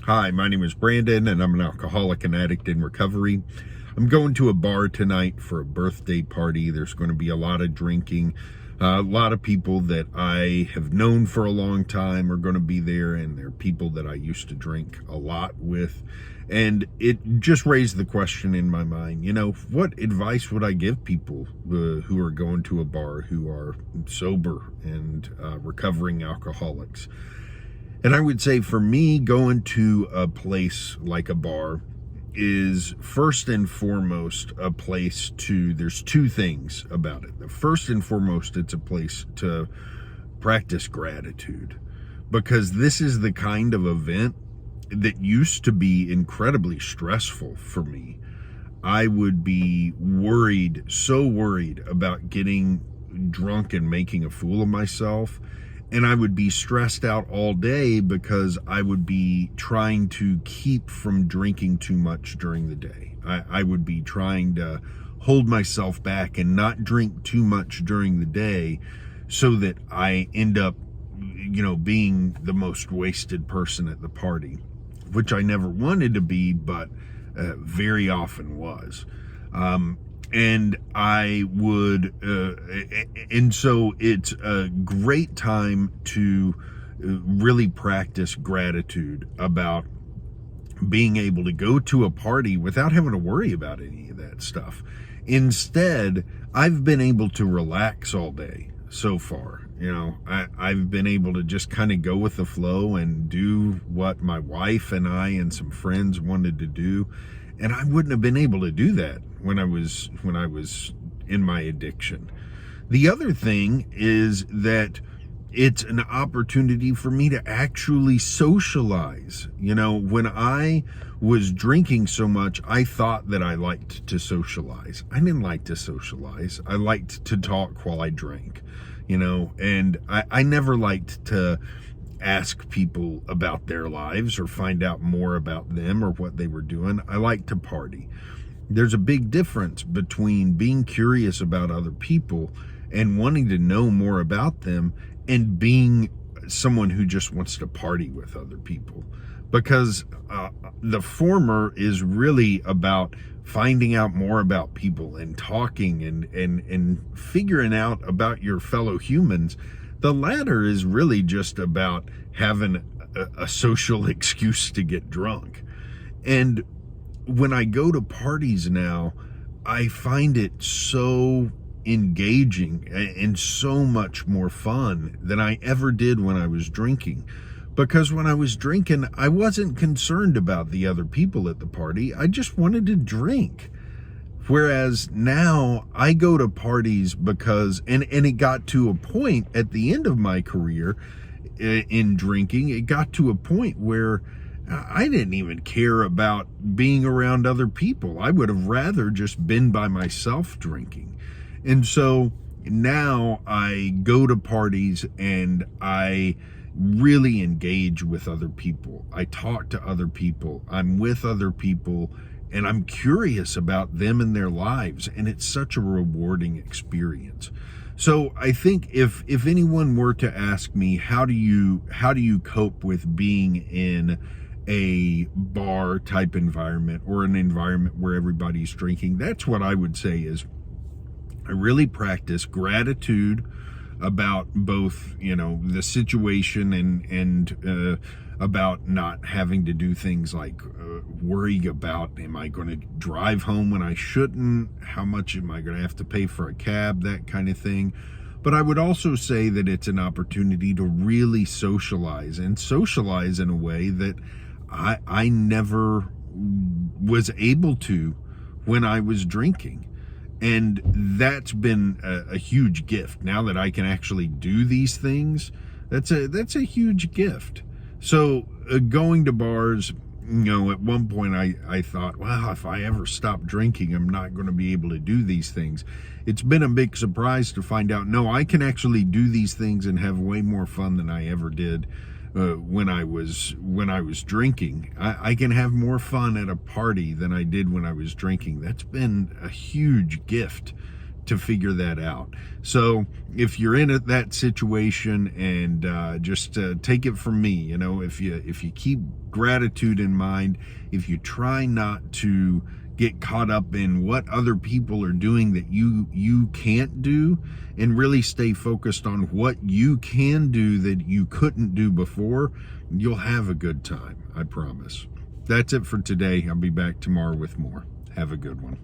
Hi, my name is Brandon, and I'm an alcoholic and addict in recovery. I'm going to a bar tonight for a birthday party. There's going to be a lot of drinking. A lot of people that I have known for a long time are going to be there, and they're people that I used to drink a lot with. And it just raised the question in my mind, what advice would I give people who are going to a bar, who are sober and recovering alcoholics? And I would say for me, going to a place like a bar is first and foremost a place there's two things about it. The first and foremost, it's a place to practice gratitude, because this is the kind of event that used to be incredibly stressful for me. I would be so worried about getting drunk and making a fool of myself. And I would be stressed out all day because I would be trying to keep from drinking too much during the day. I would be trying to hold myself back and not drink too much during the day so that I end up, being the most wasted person at the party, which I never wanted to be, but very often was. And I would, and so it's a great time to really practice gratitude about being able to go to a party without having to worry about any of that stuff. Instead, I've been able to relax all day so far. I've been able to just kind of go with the flow and do what my wife and I and some friends wanted to do. And I wouldn't have been able to do that when I was in my addiction. The other thing is that it's an opportunity for me to actually socialize. When I was drinking so much, I thought that I liked to socialize. I didn't like to socialize. I liked to talk while I drank, and I never liked to ask people about their lives or find out more about them or what they were doing. I like to party. There's a big difference between being curious about other people and wanting to know more about them and being someone who just wants to party with other people. Because the former is really about finding out more about people and talking and figuring out about your fellow humans. The latter is really just about having a social excuse to get drunk. And when I go to parties now, I find it so engaging and so much more fun than I ever did when I was drinking. Because when I was drinking, I wasn't concerned about the other people at the party. I just wanted to drink. Whereas now I go to parties because, and it got to a point at the end of my career in drinking, it got to a point where I didn't even care about being around other people. I would have rather just been by myself drinking. And so now I go to parties and I really engage with other people. I talk to other people. I'm with other people. And I'm curious about them and their lives, and it's such a rewarding experience. So I think if anyone were to ask me, how do you cope with being in a bar type environment or an environment where everybody's drinking, that's what I would say is I really practice gratitude about both, the situation and about not having to do things like worrying about, am I going to drive home when I shouldn't? How much am I going to have to pay for a cab? That kind of thing. But I would also say that it's an opportunity to really socialize and socialize in a way that I never was able to when I was drinking. And that's been a huge gift. Now that I can actually do these things, that's a huge gift. So going to bars, at one point I thought, wow, if I ever stop drinking, I'm not going to be able to do these things. It's been a big surprise to find out, no, I can actually do these things and have way more fun than I ever did when I was drinking. I can have more fun at a party than I did when I was drinking. That's been a huge gift to figure that out. So if you're in that situation, and just take it from me, you know, if you keep gratitude in mind, if you try not to get caught up in what other people are doing that you can't do, and really stay focused on what you can do that you couldn't do before, you'll have a good time, I promise. That's it for today. I'll be back tomorrow with more. Have a good one.